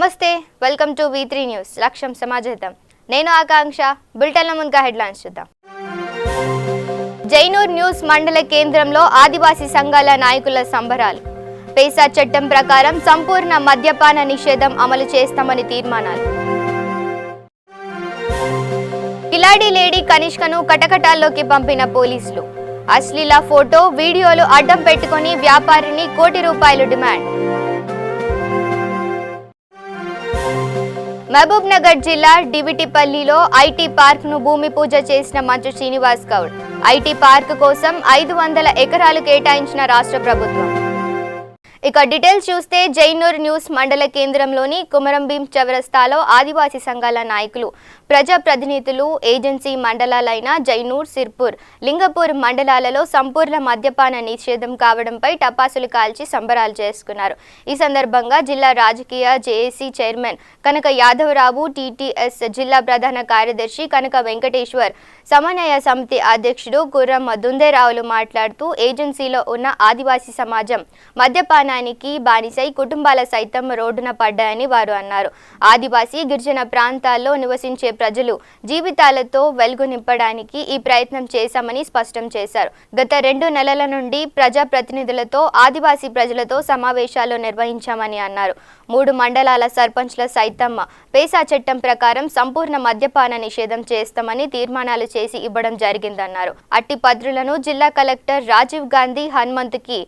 నమస్తే welcome to V3 news లక్ష్యం సమాజహితం నేను ఆకాంక్ష బులెటిన్ల ముందుగా హెడ్లైన్స్ చూద్దాం జైనూర్ న్యూస్ మండల కేంద్రంలో ఆదివాసీ సంఘాల నాయకుల సంబరాలు పేసా చట్టం ప్రకారం సంపూర్ణ మద్యపాన నిషేధం అమలు చేస్తామని తీర్మానాలు కిలాడి లేడీ కనిష్కను కటకటాల్లోకి పంపిన పోలీసులు అశ్లీల ఫోటో వీడియోలు అడ్డం పెట్టుకొని వ్యాపారిని ₹1 కోటి డిమాండ్ మహబూబ్ నగర్ జిల్లా డివిటిపల్లిలో ఐటీ పార్క్ ను భూమి పూజ చేసిన మంత్రి శ్రీనివాస్ గౌడ్ ఐటీ పార్క్ కోసం 500 ఎకరాలు కేటాయించిన రాష్ట్ర ప్రభుత్వం ఇక డీటెయిల్స్ చూస్తే జైనూర్ న్యూస్ మండల కేంద్రంలోని కుమరంభీం చౌరస్తాలో ఆదివాసీ సంఘాల నాయకులు ప్రజా ప్రతినిధులు ఏజెన్సీ మండలాలైన జైనూర్ సిర్పూర్ లింగపూర్ మండలాలలో సంపూర్ణ మద్యపాన నిషేధం కావడంపై టపాసులు కాల్చి సంబరాలు చేసుకున్నారు ఈ సందర్భంగా జిల్లా రాజకీయ జేఏసీ చైర్మన్ కనక యాదవరావు టీటీఎస్ జిల్లా ప్రధాన కార్యదర్శి కనక వెంకటేశ్వర్ సమన్వయ సమితి అధ్యక్షుడు గుర్రం దుందేరావులు మాట్లాడుతూ ఏజెన్సీలో ఉన్న ఆదివాసీ సమాజం మద్యపానానికి బానిసై కుటుంబాల సైతం రోడ్డున పడ్డాయని వారు అన్నారు ఆదివాసీ గిరిజన ప్రాంతాల్లో నివసించే ప్రజలు జీవితాలతో వెలుగు నింపడానికి ఈ ప్రయత్నం చేశామని స్పష్టం చేశారు గత 2 నెలల నుండి ప్రజా ప్రతినిధులతో ఆదివాసీ ప్రజలతో సమావేశాలు నిర్వహించామని అన్నారు 3 మండలాల సర్పంచ్ల సైతం పేసా చట్టం ప్రకారం సంపూర్ణ మద్యపాన నిషేధం చేస్తామని తీర్మానాలు చేసి ఇవ్వడం జరిగిందన్నారు అట్టి పత్రులను జిల్లా కలెక్టర్ రాజీవ్ గాంధీ హనుమంత్కి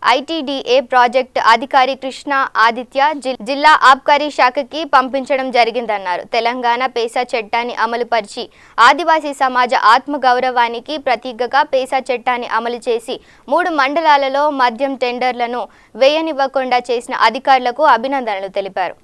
ఐటీడీఏ ప్రాజెక్ట్ అధికారి కృష్ణ ఆదిత్య జిల్లా ఆబ్కారీ శాఖకి పంపించడం జరిగిందన్నారు తెలంగాణ పేసా చట్టాన్ని అమలుపరిచి ఆదివాసీ సమాజ ఆత్మగౌరవానికి ప్రతీకగా పేసా చట్టాన్ని అమలు చేసి 3 మండలాలలో మద్యం టెండర్లను వేయనివ్వకుండా చేసిన అధికారులకు అభినందనలు తెలిపారు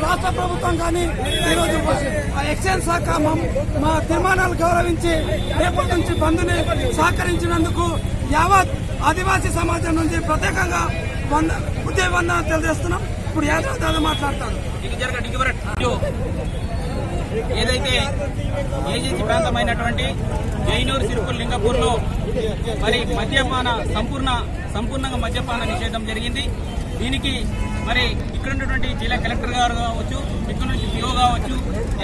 రాష్ట్ర ప్రభుత్వం కానీ ఈరోజు ఎక్సైజ్ శాఖ మా తీర్మానాలు గౌరవించి రేపటి నుంచి బంద్ని సహకరించినందుకు యావత్ ఆదివాసీ సమాజం నుంచి ప్రత్యేకంగా ఉద్యమ తెలియజేస్తున్నాం. ఇప్పుడు యాదవ్ దాదా మాట్లాడతారు. ఏదైతే ఏజెన్సీ ప్రాంతమైనటువంటి జైనూర్ సిర్పూర్ లింగపూర్లో మరి సంపూర్ణంగా మద్యపాన నిషేధం జరిగింది. దీనికి మరి ఇక్కడ ఉన్నటువంటి జిల్లా కలెక్టర్ గారు కావచ్చు, ఇక్కడ నుంచి పిఓ కావచ్చు,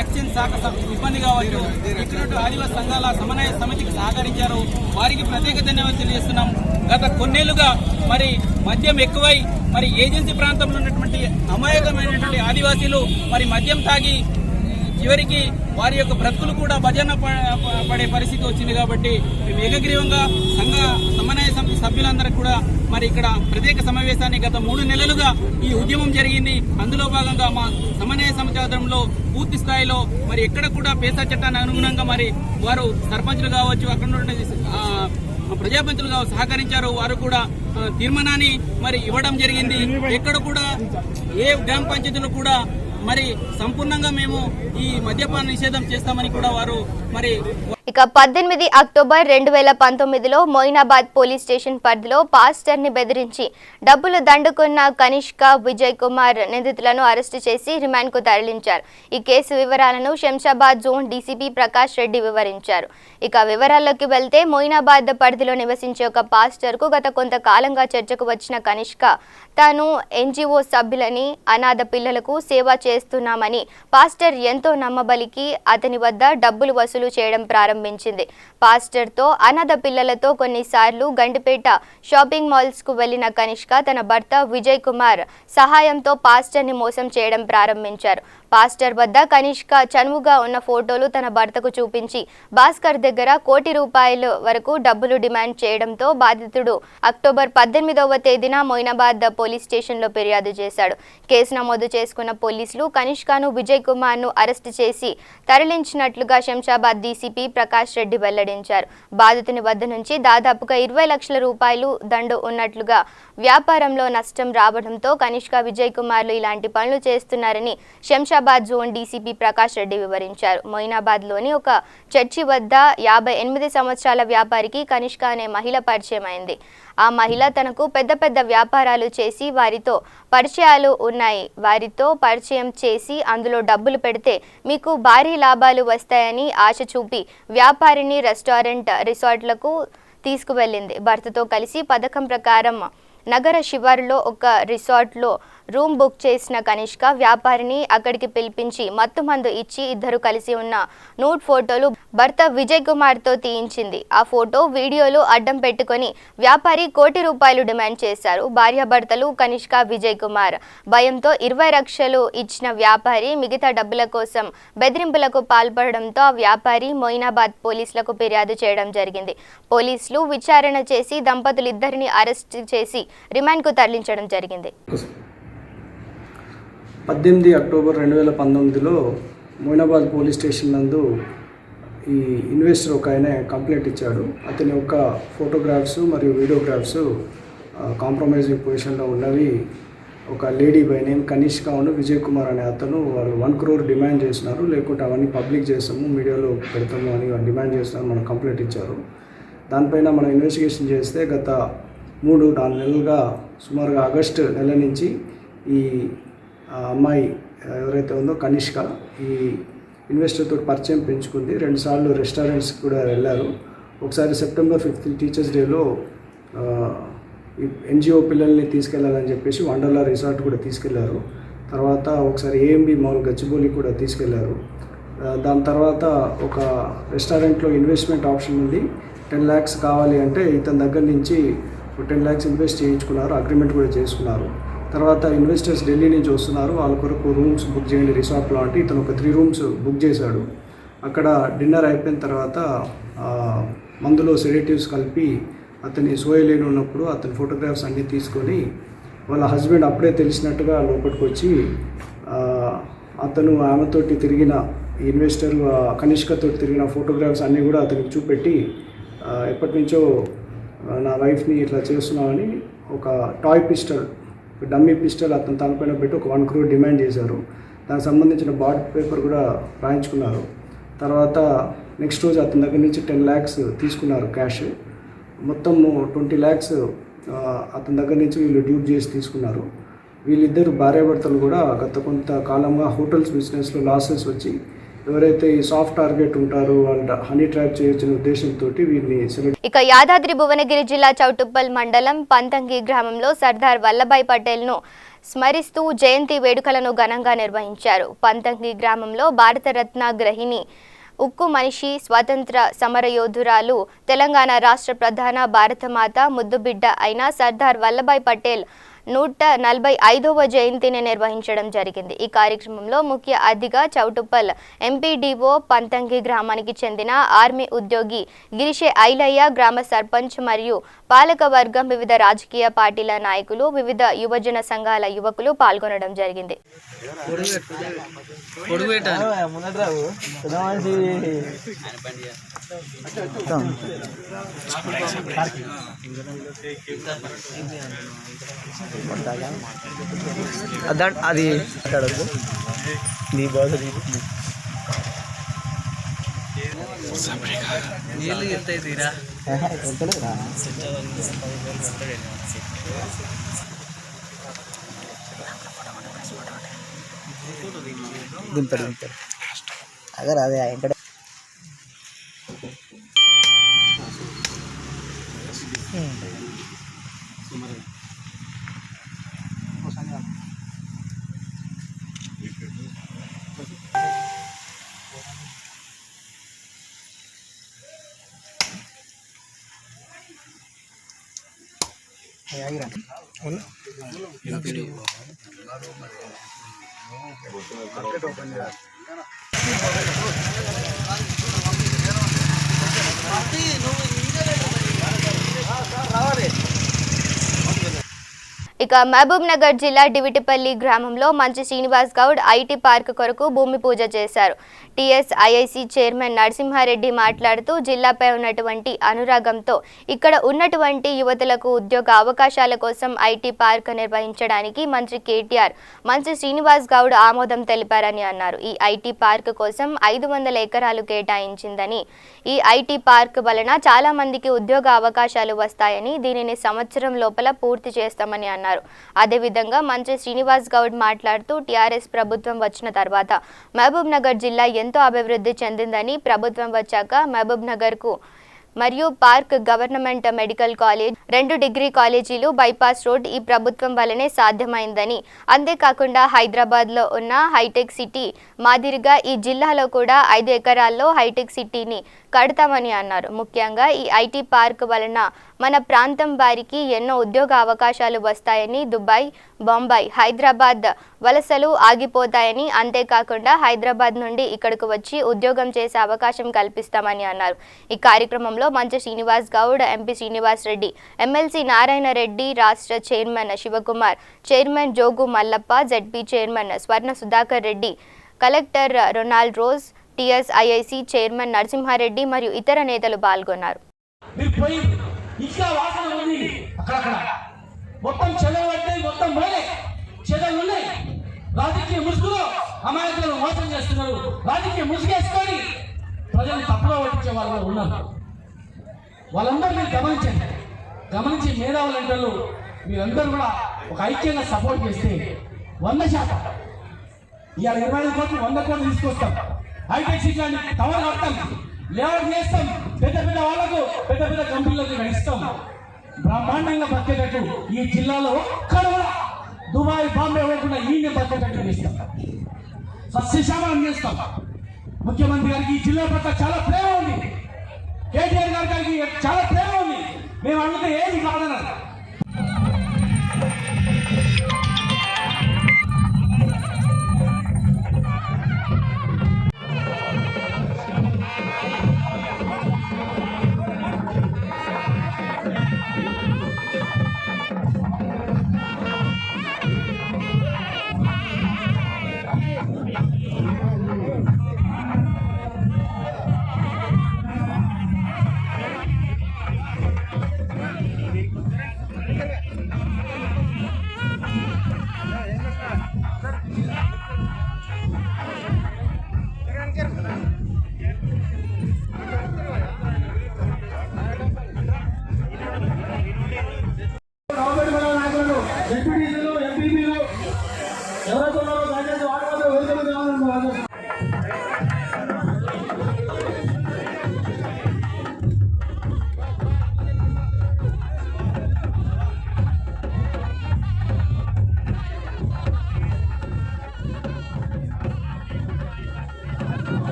ఎక్సైజ్ శాఖ సిబ్బంది కావచ్చు, ఇక్కడ ఆదివాసీ సంఘాల సమన్వయ సమితికి సహకరించారు. వారికి ప్రత్యేక ధన్యవాదాలు తెలియజేస్తున్నాం. గత కొన్నేళ్లుగా మరి మద్యం ఎక్కువై మరి ఏజెన్సీ ప్రాంతంలో ఉన్నటువంటి అమాయకమైనటువంటి ఆదివాసీలు మరి మద్యం తాగి చివరికి వారి యొక్క బ్రతుకులు కూడా భజన పడే పరిస్థితి వచ్చింది. కాబట్టి మేము ఏకగ్రీవంగా సమన్వయ సమితి సభ్యులందరికీ కూడా మరి ఇక్కడ ప్రత్యేక సమావేశాన్ని గత 3 నెలలుగా ఈ ఉద్యమం జరిగింది. అందులో భాగంగా మా సమన్వయ సమితి ఆధ్వర్యంలో పూర్తి స్థాయిలో మరి ఎక్కడ కూడా పేసా చట్టానికి అనుగుణంగా మరి వారు సర్పంచులు కావచ్చు, అక్కడ ఉన్న ప్రజాప్రతినిధులుగా సహకరించారు. వారు కూడా తీర్మానాన్ని మరి ఇవ్వడం జరిగింది. ఎక్కడ కూడా ఏ గ్రామ పంచాయతీలో కూడా మరి సంపూర్ణంగా మేము ఈ మద్యపాన నిషేధం చేస్తామని కూడా వారు మరి ఇక 18 అక్టోబర్ 2019లో మొయినాబాద్ పోలీస్ స్టేషన్ పరిధిలో పాస్టర్ ని బెదిరించి డబ్బులు దండుకున్న కనిష్క విజయ్ కుమార్ నిందితులను అరెస్టు చేసి రిమాండ్ కు తరలించారు. ఈ కేసు వివరాలను శంషాబాద్ జోన్ డీసీపీ ప్రకాష్ రెడ్డి వివరించారు. ఇక వివరాల్లోకి వెళ్తే మొయినాబాద్ పరిధిలో నివసించే ఒక పాస్టర్ కు గత కొంతకాలంగా చర్చకు వచ్చిన కనిష్క తాను ఎన్జీఓ సభ్యులని అనాథ పిల్లలకు సేవ చేస్తున్నామని పాస్టర్ ఎంతో నమ్మబలికి అతని వద్ద డబ్బులు వసూలు చేయడం ప్రారంభించింది. పాస్టర్ తో అనాథ పిల్లలతో కొన్నిసార్లు గండిపేట షాపింగ్ మాల్స్ కు వెళ్లిన కనిష్క తన భర్త విజయ్ కుమార్ సహాయంతో పాస్టర్ ని మోసం చేయడం ప్రారంభించారు. పాస్టర్ వద్ద కనిష్క చనువుగా ఉన్న ఫోటోలు తన భర్తకు చూపించి భాస్కర్ దగ్గర ₹1 కోటి వరకు డబ్బులు డిమాండ్ చేయడంతో బాధితుడు అక్టోబర్ 18వ తేదీన మొయినాబాద్ పోలీస్ స్టేషన్ లో ఫిర్యాదు చేశాడు. కేసు నమోదు చేసుకున్న పోలీసులు కనిష్కను విజయ్ కుమార్ ను అరెస్టు చేసి తరలించినట్లుగా శంషాబాద్ డీసీపీ ప్రకాష్ రెడ్డి వెల్లడించారు. బాధితుని వద్ద నుంచి దాదాపుగా ₹20 లక్షల దండు ఉన్నట్లుగా వ్యాపారంలో నష్టం రావడంతో కనిష్క విజయ్ కుమార్లు ఇలాంటి పనులు చేస్తున్నారని శంషాబాద్ శంషాబాద్ జోన్ డీసీపీ ప్రకాష్ రెడ్డి వివరించారు. మొయినాబాద్లోని ఒక చర్చి వద్ద 58 సంవత్సరాల వ్యాపారికి కనిష్క అనే మహిళ పరిచయం అయింది. ఆ మహిళ తనకు పెద్ద పెద్ద వ్యాపారాలు చేసి వారితో పరిచయాలు ఉన్నాయి, వారితో పరిచయం చేసి అందులో డబ్బులు పెడితే మీకు భారీ లాభాలు వస్తాయని ఆశ చూపి వ్యాపారిని రెస్టారెంట్ రిసార్ట్లకు తీసుకువెళ్ళింది. భర్తతో కలిసి పథకం ప్రకారం నగర శివారులో ఒక రిసార్ట్లో రూమ్ బుక్ చేసిన కనిష్క వ్యాపారిని అక్కడికి పిలిపించి మత్తుమందు ఇచ్చి ఇద్దరు కలిసి ఉన్న నూడ్ ఫోటోలు భర్త విజయ్ కుమార్తో తీయించింది. ఆ ఫోటో వీడియోలు అడ్డం పెట్టుకొని వ్యాపారి ₹1 కోటి డిమాండ్ చేశారు. భార్యాభర్తలు కనిష్క విజయ్ కుమార్ భయంతో 20 లక్షలు ఇచ్చిన వ్యాపారి మిగతా డబ్బుల కోసం బెదిరింపులకు పాల్పడడంతో ఆ వ్యాపారి మొయినాబాద్ పోలీసులకు ఫిర్యాదు చేయడం జరిగింది. పోలీసులు విచారణ చేసి దంపతులిద్దరిని అరెస్ట్ చేసి రిమాండ్కు తరలించడం జరిగింది. 18 అక్టోబర్ 2019లో మొయినాబాద్ పోలీస్ స్టేషన్ నందు ఈ ఇన్వెస్టర్ ఒక ఆయన కంప్లైంట్ ఇచ్చాడు. అతని యొక్క ఫోటోగ్రాఫ్స్ మరియు వీడియోగ్రాఫ్స్ కాంప్రమైజింగ్ పొజిషన్లో ఉన్నవి. ఒక lady by name Kanishka Vijay Kumar అనే అతను వాళ్ళు 1 crore డిమాండ్ చేస్తున్నారు, లేకుంటే అవన్నీ పబ్లిక్ చేస్తాము మీడియాలో పెడతాము అని డిమాండ్ చేస్తున్నారు. మనకు కంప్లైంట్ ఇచ్చారు. దానిపైన మనం ఇన్వెస్టిగేషన్ చేస్తే గత 3-4 నెలలుగా సుమారుగా ఆగస్టు నెల నుంచి ఈ అమ్మాయి ఎవరైతే ఉందో కనిష్క ఈ ఇన్వెస్టర్తో పరిచయం పెంచుకుంది. 2 సార్లు రెస్టారెంట్స్ కూడా వెళ్ళారు. ఒకసారి సెప్టెంబర్ 5th టీచర్స్ డేలో ఎన్జిఓ పిల్లల్ని తీసుకెళ్లాలని చెప్పేసి వండర్లా రిసార్ట్ కూడా తీసుకెళ్లారు. తర్వాత ఒకసారి ఏఎంబి మాల్ గచ్చిబౌలి కూడా తీసుకెళ్లారు. దాని తర్వాత ఒక రెస్టారెంట్లో ఇన్వెస్ట్మెంట్ ఆప్షన్ ఉంది. 10 lakhs కావాలి అంటే ఇతని దగ్గర నుంచి 10 lakhs ఇన్వెస్ట్ చేయించుకున్నారు, అగ్రిమెంట్ కూడా చేసుకున్నారు. తర్వాత ఇన్వెస్టర్స్ ఢిల్లీ నుంచి వస్తున్నారు, వాళ్ళ కొరకు రూమ్స్ బుక్ చేయండి రిసార్ట్లో అంటే ఇతను ఒక 3 rooms బుక్ చేశాడు. అక్కడ డిన్నర్ అయిపోయిన తర్వాత మందులో సెడేటివ్స్ కలిపి అతని సోయలేని ఉన్నప్పుడు అతని ఫోటోగ్రాఫ్స్ అన్నీ తీసుకొని వాళ్ళ హస్బెండ్ అప్పుడే తెలిసినట్టుగా లోపలికి వచ్చి అతను ఆమెతోటి తిరిగిన ఇన్వెస్టర్ కనిష్కతో తిరిగిన ఫోటోగ్రాఫ్స్ అన్నీ కూడా అతనికి చూపెట్టి ఎప్పటి నుంచో నా వైఫ్ని ఇట్లా చేస్తున్నామని ఒక టాయ్ పిస్టల్, డమ్మీ పిస్టల్ అతను తనపైన పెట్టి ఒక 1 crore డిమాండ్ చేశారు. దానికి సంబంధించిన బాండ్ పేపర్ కూడా రాయించుకున్నారు. తర్వాత నెక్స్ట్ రోజు అతని దగ్గర నుంచి 10 lakhs తీసుకున్నారు క్యాష్. మొత్తం 20 lakhs అతని దగ్గర నుంచి వీళ్ళు డ్యూప్ చేసి తీసుకున్నారు. వీళ్ళిద్దరు భార్యాభర్తలు కూడా గత కొంతకాలంగా హోటల్స్ బిజినెస్లో లాసెస్ వచ్చి ఎవరైతే ఈ సాఫ్ట్ టార్గెట్ ఉంటారో వాళ్ళు హనీ ట్రాప్ చేయొచ్చిన ఉద్దేశంతో వీరిని ఇక యాదాద్రి భువనగిరి జిల్లా చౌటుప్పల్ మండలం పంతంగి గ్రామంలో సర్దార్ వల్లభాయ్ పటేల్ను స్మరిస్తూ జయంతి వేడుకలను ఘనంగా నిర్వహించారు. పంతంగి గ్రామంలో భారతరత్న గ్రహిణి, ఉక్కు మనిషి, స్వాతంత్ర సమరయోధురాలు, తెలంగాణ రాష్ట్ర ప్రధాన భారతమాత ముద్దుబిడ్డ అయిన సర్దార్ వల్లభాయ్ పటేల్ 145వ జయంతిని నిర్వహించడం జరిగింది. ఈ కార్యక్రమంలో ముఖ్య అతిథిగా చౌటుప్పల్ ఎంపీడీఓ, పంతంగి గ్రామానికి చెందిన ఆర్మీ ఉద్యోగి గిరిషే ఐలయ్య, గ్రామ సర్పంచ్ మరియు పాలక వర్గం, వివిధ రాజకీయ పార్టీల నాయకులు, వివిధ యువజన సంఘాల యువకులు పాల్గొనడం జరిగింది. అది నీ బాధ నీళ్ళు ఎంత తీరా దింపడు అదే అదే ఇక్కడ ఇక మహబూబ్ నగర్ జిల్లా డివిటిపల్లి గ్రామంలో మంచి శ్రీనివాస్ గౌడ్ ఐటీ పార్క్ కొరకు భూమి పూజ చేశారు. టీఎస్ఐఐసి చైర్మన్ నరసింహారెడ్డి మాట్లాడుతూ జిల్లాపై ఉన్నటువంటి అనురాగంతో ఇక్కడ ఉన్నటువంటి యువతులకు ఉద్యోగ అవకాశాల కోసం ఐటీ పార్క్ నిర్వహించడానికి మంత్రి కేటీఆర్ మంత్రి శ్రీనివాస్ గౌడ్ ఆమోదం తెలిపారని అన్నారు. ఈ ఐటీ పార్క్ కోసం 500 ఎకరాలు కేటాయించిందని, ఈ ఐటీ పార్క్ వలన చాలా మందికి ఉద్యోగ అవకాశాలు వస్తాయని, దీనిని సంవత్సరం లోపల పూర్తి చేస్తామని అన్నారు. అదేవిధంగా మంత్రి శ్రీనివాస్ గౌడ్ మాట్లాడుతూ టీఆర్ఎస్ ప్రభుత్వం వచ్చిన తర్వాత మహబూబ్ నగర్ జిల్లా ఎంతో అభివృద్ధి చెందిందని, ప్రభుత్వం వచ్చాక మహబూబ్ నగర్ కు మరియు park, government medical college, 2 degree కాలేజీలు, బైపాస్ రోడ్ ఈ ప్రభుత్వం వల్లనే సాధ్యమైందని, అంతేకాకుండా హైదరాబాద్లో ఉన్న హైటెక్ సిటీ మాదిరిగా ఈ జిల్లాలో కూడా 5 ఎకరాల్లో హైటెక్ సిటీని కడతామని అన్నారు. ముఖ్యంగా ఈ ఐటీ పార్క్ వలన మన ప్రాంతం వారికి ఎన్నో ఉద్యోగ అవకాశాలు వస్తాయని, దుబాయ్, బొంబాయి, హైదరాబాద్ వలసలు ఆగిపోతాయని, అంతేకాకుండా హైదరాబాద్ నుండి ఇక్కడకు వచ్చి ఉద్యోగం చేసే అవకాశం కల్పిస్తామని అన్నారు. ఈ కార్యక్రమంలో మంత్రి శ్రీనివాస్ గౌడ్, ఎంపీ శ్రీనివాస్ రెడ్డి, ఎమ్మెల్సీ నారాయణ రెడ్డి, రాష్ట్ర chairman Shivakumar, chairman Jogu Mallappa, ZP chairman Swarna Sudhakar Reddy, collector Ronald Rose, TSIIC chairman Narasimhareddy మరియు ఇతర నేతలు పాల్గొన్నారు. ఇంకా వాసన ఉంది అక్కడక్కడ మొత్తం చెదలు మొత్తం మొదలై చెదలు ఉన్నాయి. రాజకీయ ముసుగులో అమాయకులను మోసం చేస్తున్నారు. రాజకీయ ముసుగేసుకొని ప్రజలు తప్పులో పట్టించే వాళ్ళు ఉన్నారు. వాళ్ళందరూ మీరు గమనించి మేధావులంటూ మీరందరూ కూడా ఒక ఐక్యంగా సపోర్ట్ చేస్తే 100% ఇవాళ 25 కోట్లు 100 కోట్లు తీసుకొస్తాం. హైటెక్ సిటీని కవర్ కడతాం, లేఅవుట్ చేస్తాం, పెద్ద వాళ్ళకు పెద్ద కంపెనీలకు ఇస్తాం. బ్రహ్మాండంగా బతికేటట్టు ఈ జిల్లాలో ఒక్కడ కూడా దుబాయ్, బాంబే పోకుండా ఈయన బతికేటట్టు చేస్తాం. సస్యశామలం చేస్తాం. ముఖ్యమంత్రి గారికి ఈ జిల్లా పట్ల చాలా ప్రేమ ఉంది. కేటీఆర్ గారికి చాలా ప్రేమ ఉంది. మేము అడిగితే ఏది కాదన్నారు.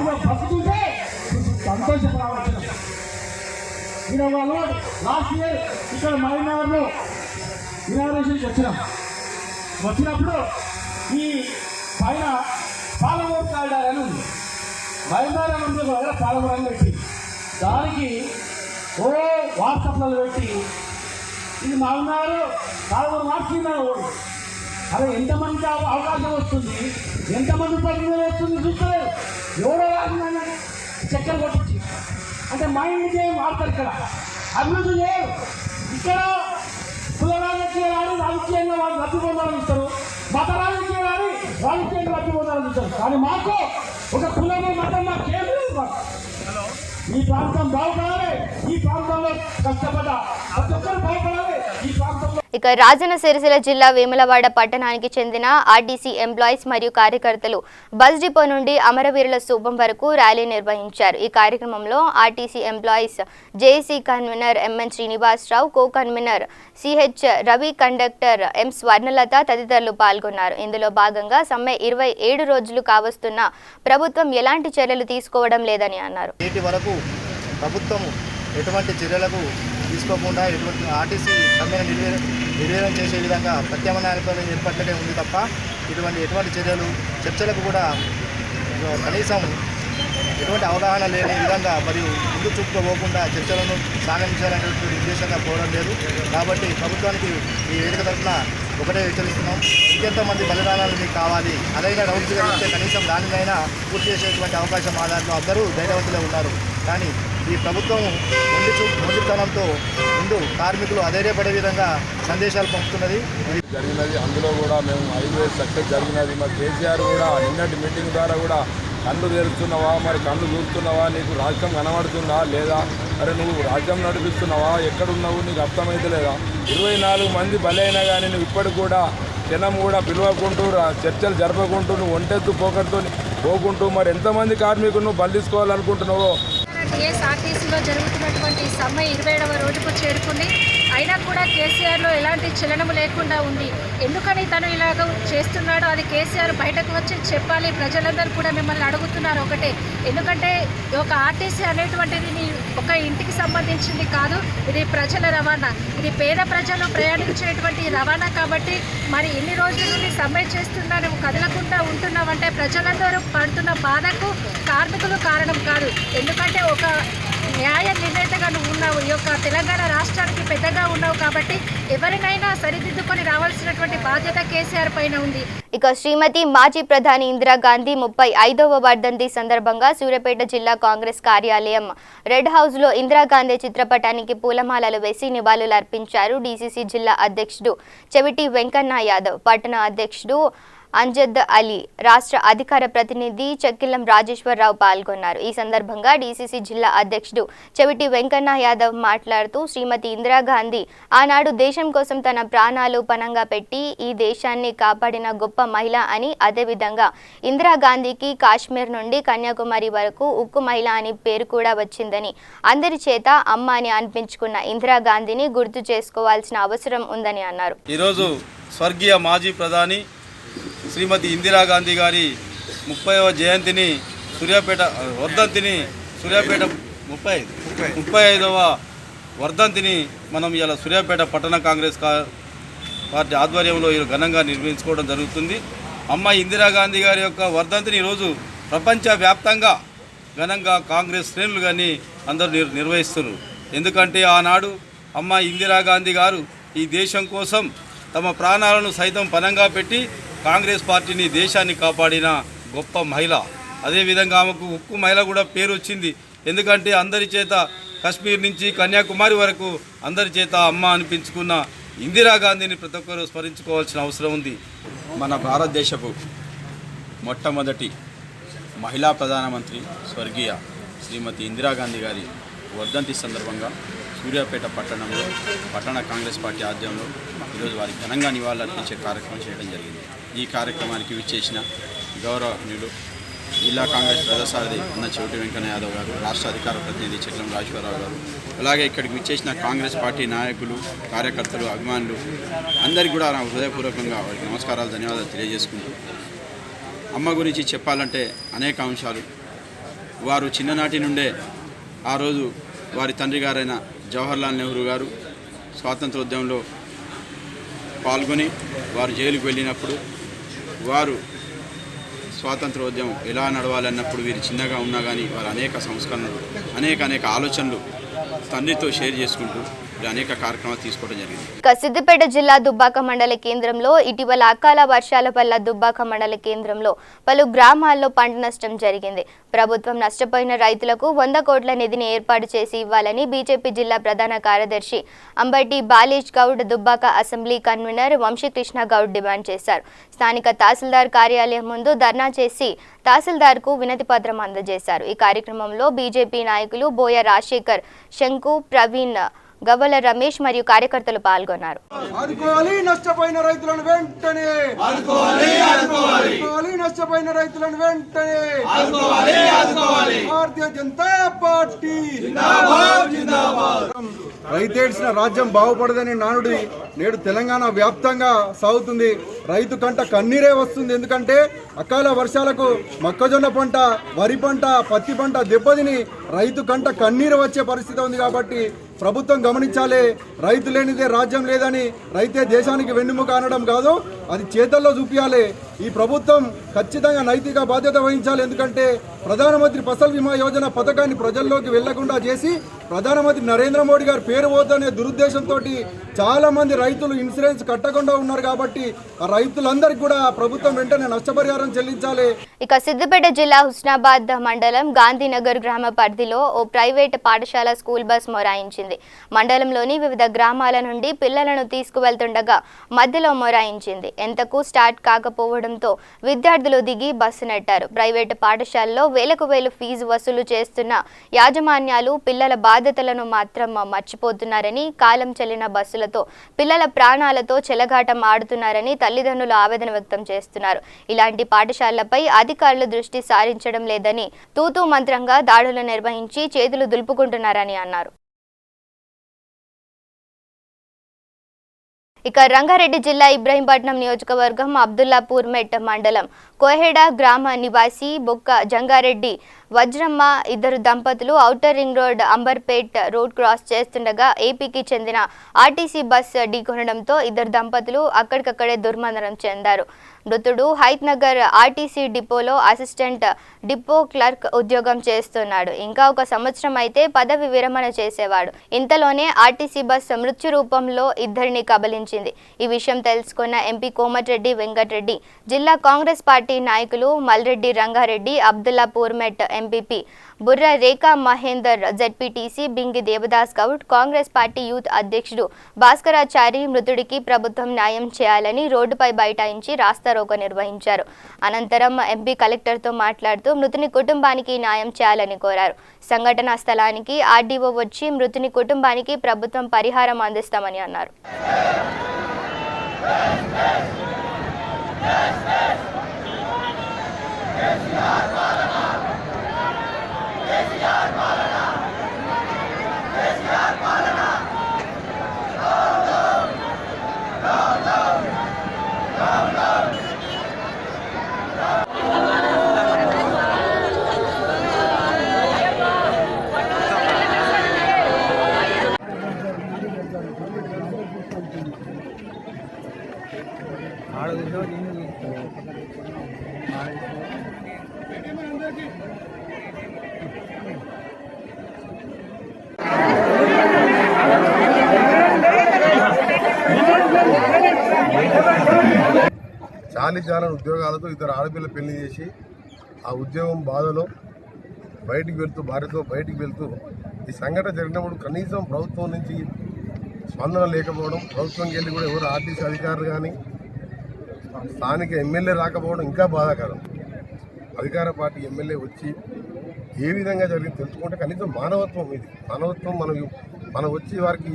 హాయిగా బతుకుంటే సంతోషం రావచ్చు. వాళ్ళు లాస్ట్ ఇయర్ ఇక్కడ మహబూబ్నగర్లో ఇనాగ్రేషన్కి వచ్చినప్పుడు ఈ పైన పాలమూరు కారిడార్ అని ఉంది. మహబూబ్నగర్ ఉంది దగ్గర పాలమూరు అని పెట్టి దానికి వాట్సాప్లలో పెట్టి ఇది మహబూబ్నగర్ పాలమూరు మార్చుకున్నారు. అదే ఎంతమందికి అవకాశం వస్తుంది, ఎంతమంది ప్రతినిధులు వస్తుంది చూస్తలేదు. ఎవరో రాకుండా చక్కెర కొట్టించి అంటే మైండ్ గేమ్ ఆడతారు. ఇక్కడ అభివృద్ధి చేయరు. ఇక్కడ కుల రాజకీయాలు ఆడి రాజకీయంగా వాళ్ళు లబ్ధి పొందాలని ఇస్తారు, మత రాజకీయాలు ఆడి రాజకీయంగా లబ్ధి పొందాలని ఇస్తారు. కానీ మాకు ఒక కులమే మతం మాకు ఏం లేదు. మాకు ఈ ప్రాంతం బాగుపడాలి, ఈ ప్రాంతంలో కష్టపడ్డ ప్రతి ఒక్కరు బాగుపడాలి. ఈ ప్రాంతంలో ఇక రాజన్న సిరిసిల్ల జిల్లా వేములవాడ పట్టణానికి చెందిన ఆర్టీసీ ఎంప్లాయీస్ మరియు కార్యకర్తలు బస్ డిపో నుండి అమరవీరుల స్తూపం వరకు ర్యాలీ నిర్వహించారు. ఈ కార్యక్రమంలో RTC employees JAC convenor MN Srinivasarao, co convenor CH Ravi, conductor M Swarnalatha తదితరులు పాల్గొన్నారు. ఇందులో భాగంగా సమ్మె 27 రోజులు కావస్తున్న ప్రభుత్వం ఎలాంటి చర్యలు తీసుకోవడం లేదని అన్నారు. నేటి వరకు ప్రభుత్వం ఎటువంటి చర్యలకు తీసుకోకుండా ఎటువంటి ఆర్టీసీ సమ్మెను నిర్వీర్యం చేసే విధంగా ప్రత్యామ్నాయాలపై ఏర్పడలే ఉంది తప్ప ఎటువంటి చర్యలు చర్చలకు కూడా కనీసం ఎటువంటి అవగాహన లేని విధంగా మరియు ముందు చూపుతో పోకుండా చర్చలను సాగించాలనేటువంటి ఉద్దేశంగా పోవడం లేదు. కాబట్టి ప్రభుత్వానికి ఈ వేదిక తరఫున ఒకటే హెచ్చరిస్తున్నాం. ఇంకెంతమంది బలిదానాలు మీకు కావాలి, అదైనా డౌట్ కలిగితే కనీసం దానినైనా పూర్తి చేసేటువంటి అవకాశం మా దాంట్లో అందరూ ధైర్యవంతులే ఉన్నారు. కానీ ఈ ప్రభుత్వం మొండితనంతో ముందు కార్మికులు అధైర్యపడే విధంగా సందేశాలు పంపుతున్నది జరిగినది. అందులో కూడా మేము 5 వేలు సక్సెస్ జరిగినది. మరి కేసీఆర్ కూడా నిన్నటి మీటింగ్ ద్వారా కూడా కళ్ళు తెరుస్తున్నావా, మరి కళ్ళు చూస్తున్నావా, నీకు రాజ్యం కనబడుతుందా లేదా, అరే నువ్వు రాజ్యం నడిపిస్తున్నావా, ఎక్కడున్నావు నీకు అర్థమైతే లేదా, 24 మంది బలైనా కానీ నువ్వు ఇప్పటికి కూడా జనం కూడా పిలువకుంటూ చర్చలు జరపకుంటూ నువ్వు ఒంటెత్తు పోకుంటూ మరి ఎంతమంది కార్మికులు నువ్వు బలిసుకోవాలనుకుంటున్నావో. టీఎస్ఆర్టీసీలో జరుగుతున్నటువంటి సమ్మె 27వ రోజుకు చేరుకుంది. అయినా కూడా కేసీఆర్లో ఎలాంటి చలనము లేకుండా ఉంది. ఎందుకని తను ఇలాగ చేస్తున్నాడో అది కేసీఆర్ బయటకు వచ్చి చెప్పాలి. ప్రజలందరూ కూడా మిమ్మల్ని అడుగుతున్నారు ఒకటే, ఎందుకంటే ఒక ఆర్టీసీ అనేటువంటిది ఒక ఇంటికి సంబంధించింది కాదు, ఇది ప్రజల రవాణా, ఇది పేద ప్రజలు ప్రయాణించేటువంటి రవాణా. కాబట్టి మరి ఇన్ని రోజుల నుండి సమ్మె చేస్తున్నా నువ్వు కదలకుండా ఉంటున్నావంటే ప్రజలందరూ పడుతున్న బాధకు కార్మికులు కారణం కాదు. ఎందుకంటే ఒక న్యాయ నిర్ణేతగా నువ్వు ఉన్నావు, ఈ యొక్క తెలంగాణ రాష్ట్రానికి పెద్దగా ఉన్నావు. కాబట్టి ఎవరినైనా సరిదిద్దుకొని రావాల్సినటువంటి బాధ్యత కేసీఆర్ పైన ఉంది. ఇక శ్రీమతి మాజీ ప్రధాని ఇందిరాగాంధీ 35వ వర్ధంతి సందర్భంగా సూర్యాపేట జిల్లా కాంగ్రెస్ కార్యాలయం రెడ్ హౌస్ లో ఇందిరాగాంధీ చిత్రపటానికి పూలమాలలు వేసి నివాళులు అర్పించారు. డీసీసీ జిల్లా అధ్యక్షుడు చెవిటి వెంకన్న యాదవ్, పట్టణ అధ్యక్షుడు అంజద్ అలీ, రాష్ట్ర అధికార ప్రతినిధి చెక్కిలం రాజేశ్వరరావు పాల్గొన్నారు. ఈ సందర్భంగా డీసీసీ జిల్లా అధ్యక్షుడు చెవిటి వెంకన్న యాదవ్ మాట్లాడుతూ శ్రీమతి ఇందిరాగాంధీ ఆనాడు దేశం కోసం తన ప్రాణాలు పణంగా పెట్టి ఈ దేశాన్ని కాపాడిన గొప్ప మహిళ అని, అదేవిధంగా ఇందిరాగాంధీకి కాశ్మీర్ నుండి కన్యాకుమారి వరకు ఉక్కు మహిళ అని పేరు కూడా వచ్చిందని, అందరి చేత అమ్మ అని అనిపించుకున్న ఇందిరాగాంధీని గుర్తు చేసుకోవాల్సిన అవసరం ఉందని అన్నారు. ఈరోజు స్వర్గీయ మాజీ ప్రధాని శ్రీమతి ఇందిరాగాంధీ గారి 30వ జయంతిని సూర్యాపేట 35వ వర్ధంతిని మనం ఇలా సూర్యాపేట పట్టణ కాంగ్రెస్ పార్టీ ఆధ్వర్యంలో ఘనంగా నిర్వహించుకోవడం జరుగుతుంది. అమ్మ ఇందిరాగాంధీ గారి యొక్క వర్ధంతిని ఈరోజు ప్రపంచవ్యాప్తంగా ఘనంగా కాంగ్రెస్ శ్రేణులు కానీ అందరూ నిర్వహిస్తున్నారు. ఎందుకంటే ఆనాడు అమ్మ ఇందిరాగాంధీ గారు ఈ దేశం కోసం తమ ప్రాణాలను సైతం పణంగా పెట్టి కాంగ్రెస్ పార్టీని, దేశాన్ని కాపాడిన గొప్ప మహిళ. అదేవిధంగా ఆమెకు ఉక్కు మహిళ కూడా పేరు వచ్చింది. ఎందుకంటే అందరి చేత కాశ్మీర్ నుంచి కన్యాకుమారి వరకు అందరి చేత అమ్మ అనిపించుకున్న ఇందిరాగాంధీని ప్రతి ఒక్కరూ స్మరించుకోవాల్సిన అవసరం ఉంది. మన భారతదేశపు మొట్టమొదటి మహిళా ప్రధానమంత్రి స్వర్గీయ శ్రీమతి ఇందిరాగాంధీ గారి వర్ధంతి సందర్భంగా సూర్యాపేట పట్టణంలో పట్టణ కాంగ్రెస్ పార్టీ ఆధ్వర్యంలో ఈరోజు వారికి ఘనంగా నివాళులర్పించే కార్యక్రమం చేయడం జరిగింది. ఈ కార్యక్రమానికి విచ్చేసిన గౌరవనీయులు జిల్లా కాంగ్రెస్ ప్రజాసారథి అన్న చెవిటి వెంకన్న యాదవ్ గారు, రాష్ట్ర అధికార ప్రతినిధి చెక్కిలం రాజేశ్వరరావు గారు, అలాగే ఇక్కడికి విచ్చేసిన కాంగ్రెస్ పార్టీ నాయకులు, కార్యకర్తలు, అభిమానులు అందరికీ కూడా నా హృదయపూర్వకంగా వారికి నమస్కారాలు, ధన్యవాదాలు తెలియజేసుకుంటూ, అమ్మ గురించి చెప్పాలంటే అనేక అంశాలు. వారు చిన్ననాటి నుండే ఆ రోజు వారి తండ్రి గారైన జవహర్లాల్ నెహ్రూ గారు స్వాతంత్రోద్యమంలో పాల్గొని వారు జైలుకు వెళ్ళినప్పుడు వారు స్వాతంత్రోద్యమం ఎలా నడవాలన్నప్పుడు వీరు చిన్నగా ఉన్నా కానీ వారు అనేక సంస్కరణలు అనేక ఆలోచనలు తండ్రితో షేర్ చేసుకుంటూ అనేక కార్యక్రమాలు తీసుకోవడం జరిగింది. ఇక సిద్దిపేట జిల్లా దుబ్బాక మండల కేంద్రంలో ఇటీవల అకాల వర్షాల వల్ల దుబ్బాక మండల కేంద్రంలో పలు గ్రామాల్లో పంట నష్టం జరిగింది. ప్రభుత్వం నష్టపోయిన రైతులకు 100 కోట్ల నిధిని ఏర్పాటు చేసి ఇవ్వాలని బీజేపీ జిల్లా ప్రధాన కార్యదర్శి అంబటి బాలేజ్ Goud Dubbaka assembly convenor Vamshikrishna Goud demand చేశారు. స్థానిక తహసీల్దార్ కార్యాలయం ముందు ధర్నా చేసి తహసీల్దార్కు వినతి పత్రం అందజేశారు. ఈ కార్యక్రమంలో బీజేపీ నాయకులు బోయ రాజశేఖర్, శంకు, ప్రవీణ్, గవ్వల రమేష్ మరియు కార్యకర్తలు పాల్గొన్నారు. ఆదుకోవాలి నష్టపోయిన రైతులను వెంటనే, నష్టపోయిన రైతులను వెంటనే, భారతీయ జనతా పార్టీ రైతేడ్చిన రాజ్యం బాగుపడదని నానుడి నేడు తెలంగాణ వ్యాప్తంగా సాగుతుంది. రైతు కంట కన్నీరే వస్తుంది. ఎందుకంటే అకాల వర్షాలకు మొక్కజొన్న పంట, వరి పంట, పత్తి పంట దెబ్బతిని రైతు కంట కన్నీరు వచ్చే పరిస్థితి ఉంది. కాబట్టి ప్రభుత్వం గమనించాలి. రైతు లేనిదే రాజ్యం లేదని, రైతే దేశానికి వెన్నుముక అనడం కాదు, అది చేతల్లో చూపించాలి. ఈ ప్రభుత్వం ఖచ్చితంగా నైతిక బాధ్యత వహించాలి. ఎందుకంటే ప్రధానమంత్రి ఫసల్ బీమా యోజన పథకాన్ని ప్రజల్లోకి వెళ్లకుండా చేసి ప్రధానమంత్రి నరేంద్ర మోడీ గారు పేరు పోతనే దురుద్దేశంతో చాలా మంది రైతులు ఇన్సూరెన్స్ కట్టకుండా ఉన్నారు. కాబట్టి ఆ రైతులందరికీ కూడా ప్రభుత్వం వెంటనే నష్టపరిహారం చెల్లించాలి. ఇక సిద్దిపేట జిల్లా హుస్నాబాద్ మండలం గాంధీనగర్ గ్రామ పరిధిలో ఓ ప్రైవేట్ పాఠశాల స్కూల్ బస్ మొరాయించింది. మండలంలోని వివిధ గ్రామాల నుండి పిల్లలను తీసుకువెళ్తుండగా మధ్యలో మొరాయించింది. ఎంతకు స్టార్ట్ కాకపోవడంతో విద్యార్థులు దిగి బస్సు నెట్టారు. ప్రైవేటు పాఠశాలలో వేలకు వేలు ఫీజు వసూలు చేస్తున్న యాజమాన్యాలు పిల్లల బాధ్యతలను మాత్రం మర్చిపోతున్నారని, కాలం చెల్లిన బస్సులతో పిల్లల ప్రాణాలతో చెలగాటం ఆడుతున్నారని తల్లిదండ్రులు ఆవేదన వ్యక్తం చేస్తున్నారు. ఇలాంటి పాఠశాలలపై అధికారులు దృష్టి సారించడం లేదని, తూతూ మంత్రంగా దాడులు నిర్వహించి చేతులు దులుపుకుంటున్నారని అన్నారు. ఇక రంగారెడ్డి జిల్లా ఇబ్రహీంపట్నం నియోజకవర్గం అబ్దుల్లాపూర్ మెట్ మండలం కోహెడ గ్రామ నివాసి బొక్క జంగారెడ్డి వజ్రమ్మ ఇద్దరు దంపతులు outer ring road Amberpet road cross చేస్తుండగా ఏపీకి చెందిన ఆర్టీసీ బస్ ఢీకొనడంతో ఇద్దరు దంపతులు అక్కడికక్కడే దుర్మరణం చెందారు. మృతుడు హైత్ నగర్ ఆర్టీసీ డిపోలో అసిస్టెంట్ డిపో క్లర్క్ ఉద్యోగం చేస్తున్నాడు. ఇంకా 1 సంవత్సరం అయితే పదవి విరమణ చేసేవాడు. ఇంతలోనే ఆర్టీసీ బస్ మృత్యు రూపంలో ఇద్దరిని కబలించింది. ఈ విషయం తెలుసుకున్న ఎంపీ కోమటిరెడ్డి వెంకటరెడ్డి, జిల్లా కాంగ్రెస్ పార్టీ నాయకులు Malreddy Rangareddy, Abdullapurmet MPP Burra Rekha Mahender, ZPTC Bingi Devadas Goud, Congress party youth అధ్యక్షుడు భాస్కరాచారి మృతుడికి ప్రభుత్వం న్యాయం చేయాలని రోడ్డుపై బైఠాయించి రాస్తారోకో నిర్వహించారు. అనంతరం ఎంపీ కలెక్టర్తో మాట్లాడుతూ మృతుని కుటుంబానికి న్యాయం చేయాలని కోరారు. సంఘటనా స్థలానికి ఆర్డీఓ వచ్చి మృతుని కుటుంబానికి ప్రభుత్వం పరిహారం అందిస్తామని అన్నారు. చాలి ఉద్యోగాలతో ఇద్దరు ఆడపిల్ల పెళ్లి చేసి ఆ ఉద్యోగం బాధలో బయటికి వెళ్తూ భార్యతో బయటికి వెళ్తూ ఈ సంఘటన జరిగినప్పుడు కనీసం ప్రభుత్వం నుంచి స్పందన లేకపోవడం, ప్రభుత్వంకి వెళ్ళి కూడా ఎవరు ఆర్టీసీ అధికారులు కానీ స్థానిక ఎమ్మెల్యే రాకపోవడం ఇంకా బాధాకరం. అధికార పార్టీ ఎమ్మెల్యే వచ్చి ఏ విధంగా జరిగింది తెలుసుకుంటే కనీసం మానవత్వం, ఇది మానవత్వం మనం వచ్చి వారికి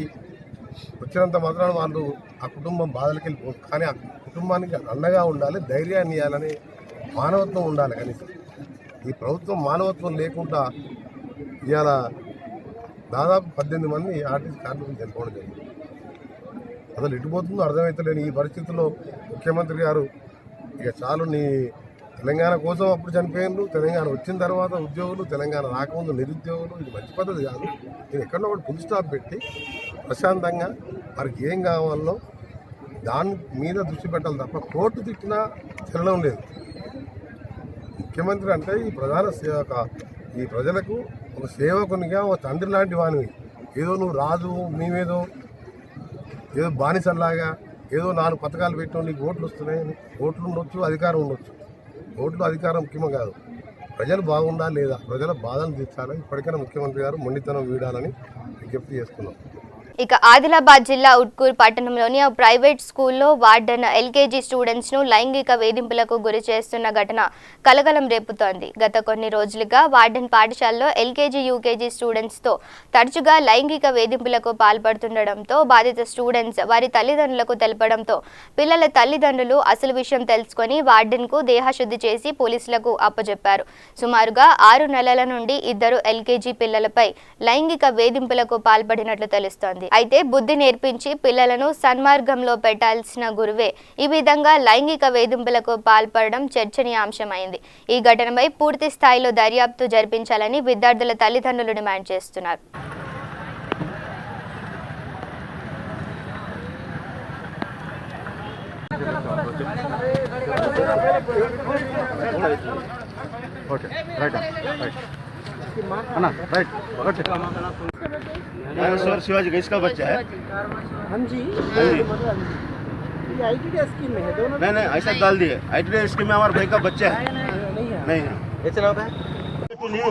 వచ్చినంత మాత్రాన వాళ్ళు ఆ కుటుంబం బాధలకి వెళ్ళిపోదు. కానీ ఆ కుటుంబానికి అండగా ఉండాలి, ధైర్యాన్ని ఇవ్వాలని మానవత్వం ఉండాలి. కనీసం ఈ ప్రభుత్వం మానవత్వం లేకుండా ఇవాళ దాదాపు 18 మంది ఆర్టీసీ కార్మికులు చనిపోవడం జరిగింది. అసలు ఎటుపోతుందో అర్థమవుతలేని ఈ పరిస్థితుల్లో ముఖ్యమంత్రి గారు ఇక చాలు నీ తెలంగాణ కోసం అప్పుడు చనిపోయినారు, తెలంగాణ వచ్చిన తర్వాత ఉద్యోగులు, తెలంగాణ రాకముందు నిరుద్యోగులు. ఇది మంచి పద్ధతి కాదు. నేను ఎక్కడో ఒకటి ఫుల్ స్టాప్ పెట్టి ప్రశాంతంగా వారికి ఏం కావాలో దాని మీద దృష్టి పెట్టాలి తప్ప కోర్టు తిట్టినా చెల్లడం లేదు. ముఖ్యమంత్రి అంటే ఈ ప్రధాన సేవక, ఈ ప్రజలకు ఒక సేవకునిగా ఒక తండ్రి లాంటి వానివి. ఏదో నువ్వు రాజు మేమేదో ఏదో బానిసల్లాగా ఏదో 4 పథకాలు పెట్టిన నీకు ఓట్లు వస్తున్నాయి. ఓట్లు ఉండొచ్చు, అధికారం ఉండొచ్చు. ఓట్లు అధికారం ముఖ్యమో కాదు, ప్రజలు బాగుండాలి లేదా, ప్రజల బాధను తీర్చాలి. ఇప్పటికైనా ముఖ్యమంత్రి గారు మొండితనం వీడాలని విజ్ఞప్తి చేసుకున్నాం. ఇక ఆదిలాబాద్ జిల్లా ఉట్కూర్ పట్టణంలోని ఓ ప్రైవేట్ స్కూల్లో వార్డెన్ ఎల్కేజీ స్టూడెంట్స్ ను లైంగిక వేధింపులకు గురి చేస్తున్న ఘటన కలకలం రేపుతోంది. గత కొన్ని రోజులుగా వార్డెన్ పాఠశాలలో ఎల్కేజీ యూకేజీ స్టూడెంట్స్ తో తరచుగా లైంగిక వేధింపులకు పాల్పడుతుండటంతో బాధిత స్టూడెంట్స్ వారి తల్లిదండ్రులకు తెలపడంతో పిల్లల తల్లిదండ్రులు అసలు విషయం తెలుసుకొని వార్డెన్ కు దేహశుద్ధి చేసి పోలీసులకు అప్పజెప్పారు. సుమారుగా 6 నెలల నుండి 2 ఎల్కేజీ పిల్లలపై లైంగిక వేధింపులకు పాల్పడినట్లు తెలుస్తోంది. అయితే బుద్ధి నేర్పించి పిల్లలను సన్మార్గంలో పెట్టాల్సిన గురువే ఈ విధంగా లైంగిక వేధింపులకు పాల్పడడం చర్చనీయాంశమైంది. ఈ ఘటనపై పూర్తి స్థాయిలో దర్యాప్తు జరిపించాలని విద్యార్థుల తల్లిదండ్రులు డిమాండ్ చేస్తున్నారు. शिवाजी का इसका बच्चा है। हाँ जी, ये स्कीम में है दोनों। नहीं ऐसा डाल दिए ITDA स्कीम में हमारे भाई का बच्चा है। नहीं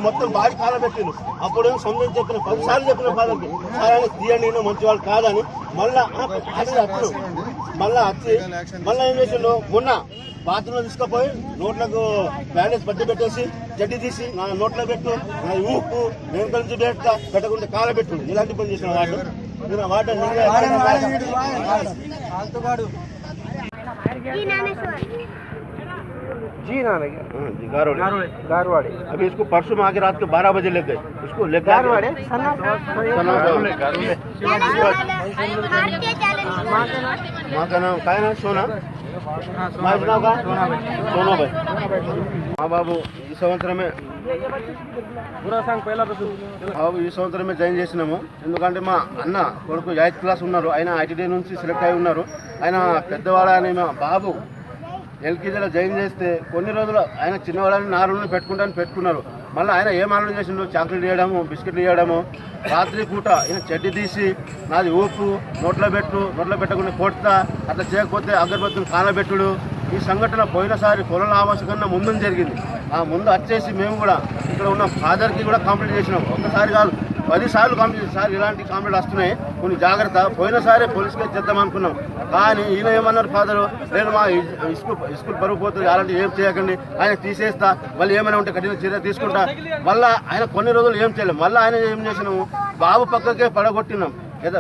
మొత్తం బాగా కాలబెట్టిను. అప్పుడు సొంతం చెప్పిన 10 సార్లు చెప్పిన ఫాదర్కి సారాన్ని తీయండి, మంచి వాళ్ళు కాదని. మళ్ళా మళ్ళా ఏం చేసిండు, మొన్న బాత్రూంలో తీసుకుపోయి నోట్లకు బ్యాండేజ్ పట్టి పెట్టేసి జడ్డి తీసి నా నోట్లో పెట్టు, నా ఊపు నేను నుంచి పెట్టకుండా కాలబెట్టు. ఇలాంటి పని చేసిన వాడు जी नाना गारवाड़े। अभी इसको परसों में आके रात के 12 बजे ले गए, इसको ले गारवाड़े माँ का नाम क्या है? सोना सोना भाई। हाँ बाबू ఈ సంవత్సరమే ఈ సంవత్సరమే జాయిన్ చేసినాము. ఎందుకంటే మా అన్న కొడుకు 8th క్లాస్ ఉన్నారు, ఆయన ITDA నుంచి సెలెక్ట్ అయి ఉన్నారు. ఆయన పెద్దవాళ్ళని మా బాబు ఎల్కేజీలో జాయిన్ చేస్తే కొన్ని రోజులు ఆయన చిన్నవాళ్ళని 4 రోజులు పెట్టుకున్నారు. మళ్ళీ ఆయన ఏం ఆలోచన చేసిండు, చాక్లెట్ ఇవ్వడము, బిస్కెట్లు ఇవ్వడము, రాత్రి పూట ఈయన చెడ్డి తీసి నాది ఊపు నోట్లో పెట్టకుండా కొడతా, అట్లా చేయకపోతే అగరబత్తులు కాలబెట్టుడు. ఈ సంఘటన పోయినసారి పొలం ఆవాసం కన్నా ముందు జరిగింది. ఆ ముందు వచ్చేసి మేము కూడా ఇక్కడ ఉన్న ఫాదర్కి కూడా కంప్లైంట్ చేసినాం. ఒక్కసారి కాదు 10 సార్లు కంప్లైంట్, సార్ ఇలాంటి కంప్లైంట్ వస్తున్నాయి, కొన్ని జాగ్రత్త. పోయినసారి పోలీసుకే చేద్దాం అనుకున్నాం. కానీ ఈయన ఏమన్నారు ఫాదరు, నేను మా స్కూల్ పరుగు పోతుంది, అలాంటి ఏం చేయకండి, ఆయన తీసేస్తా, మళ్ళీ ఏమైనా ఉంటే కఠిన చర్య తీసుకుంటా. మళ్ళీ ఆయన కొన్ని రోజులు ఏం చేయలేము. మళ్ళీ ఆయన ఏం చేసినాము, బాబు పక్కకే పడగొట్టినాం.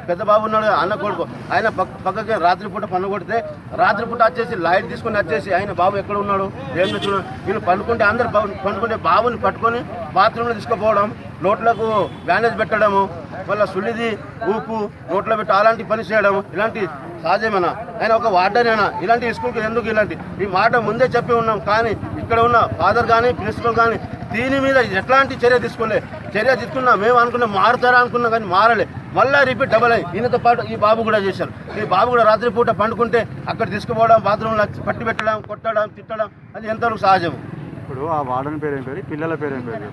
పెద్ద బాబు ఉన్నాడు అన్న కొడుకు, ఆయన పక్కకే రాత్రిపూట పన్నుకొడితే రాత్రిపూట వచ్చేసి లైట్ తీసుకుని వచ్చేసి ఆయన బాబు ఎక్కడ ఉన్నాడు ఏం చూడ, వీళ్ళు పండుకుంటే అందరు పండుకుంటే బాబుని పట్టుకొని బాత్రూంలో తీసుకుపోవడం, నోట్లకు బ్యాండేజ్ పెట్టడము, వాళ్ళ సుల్లిది ఊపు నోట్లో పెట్టి అలాంటి పని చేయడం, ఇలాంటి సహజమేనా? ఆయన ఒక వార్డనేనా? ఇలాంటి స్కూల్కి ఎందుకు ఇలాంటి ఈ మాట ముందే చెప్పి ఉన్నాం. కానీ ఇక్కడ ఉన్న ఫాదర్ కానీ ప్రిన్సిపల్ కానీ దీని మీద ఎట్లాంటి చర్య తీసుకున్నా మేము అనుకున్నాం మారుతారా అనుకున్నాం, కానీ మారలే. మళ్ళీ రిపీట్ డబల్ అయ్యి ఈయనతో పాటు ఈ బాబు కూడా చేశారు. ఈ బాబు కూడా రాత్రిపూట పండుకుంటే అక్కడ తీసుకుపోవడం, బాత్రూంలో పట్టి పెట్టడం, కొట్టడం, తిట్టడం, అది ఎంతవరకు సహజము. ఇప్పుడు ఆ వార్డన్ పేరు ఏం పేరు, పిల్లల పేరు ఏం పేరు?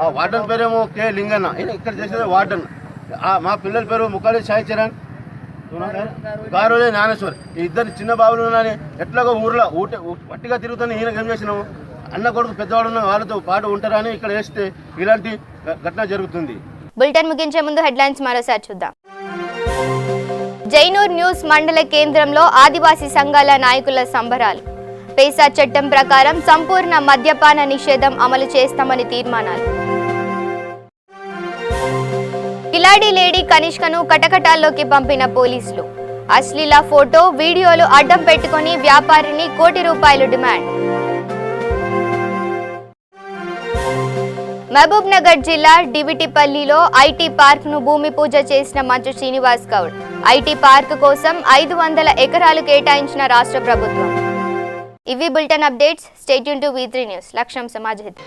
ఆ వార్డన్ పేరేమో కే లింగన్న, ఈయన ఇక్కడ చేసేది వార్డన్. మా పిల్లల పేరు ముఖాలి సాయి చరణ్, గారోలే జ్ఞానేశ్వర్. ఈ ఇద్దరు చిన్న బాబులు ఉన్నాయని ఎట్లాగో ఊర్లో పట్టిగా తిరుగుతాను. ఈయనకి ఏం చేసినాము, అన్న కొడుకు పెద్దవాడు ఉన్న వాళ్ళతో పాటు ఉంటారని ఇక్కడ వేస్తే ఇలాంటి ఘటన జరుగుతుంది. బులెటిన్ ముగించే ముందు హెడ్లైన్స్ మరోసారి చూద్దాం. జైనూర్ న్యూస్ మండల కేంద్రంలో ఆదివాసీ సంఘాల నాయకుల సంబరాలు. పేసా చట్టం ప్రకారం సంపూర్ణ మద్యపాన నిషేధం అమలు చేస్తామని తీర్మానాలు. కిలాడి లేడీ కనిష్కను కటకటాల్లోకి పంపిన పోలీసులు. అశ్లీల ఫోటో వీడియోలు అడ్డం పెట్టుకుని వ్యాపారిని ₹1 కోటి డిమాండ్. మహబూబ్ నగర్ జిల్లా డివిటిపల్లిలో ఐటీ పార్క్ ను భూమి పూజ చేసిన మంచు శ్రీనివాస్ గౌడ్. ఐటీ పార్క్ కోసం 500 ఎకరాలు కేటాయించిన రాష్ట్ర ప్రభుత్వం. ఇవి bulletin updates. Stay tune to V3 news. లక్ష్యం సమాజ్ హిత్.